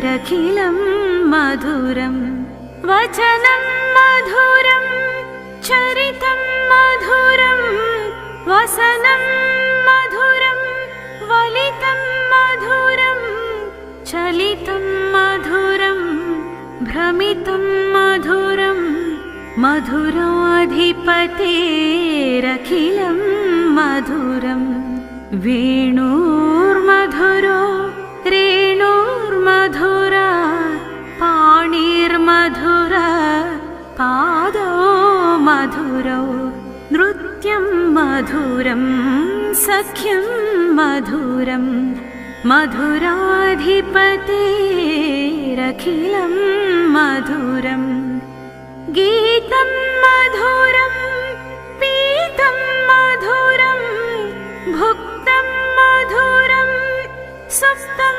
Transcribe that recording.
मधुराधिपतेरखिलं मधुरं वचनं मधुरं चरितं मधुरं वसनं मधुरं वलितं मधुरं चलितं मधुरं भ्रमितं मधुरं मधुराधिपतेरखिलं मधुरं वेणुर्मधुरो रेणुर्मधुरा पाणिर्मधुरा पादौ मधुरौ नृत्यं मधुरं सख्यं मधुरं मधुराधिपतेरखिलं मधुरं गीतं मधुरं पीतं मधुरं भुक्तं मधुरं सुप्तं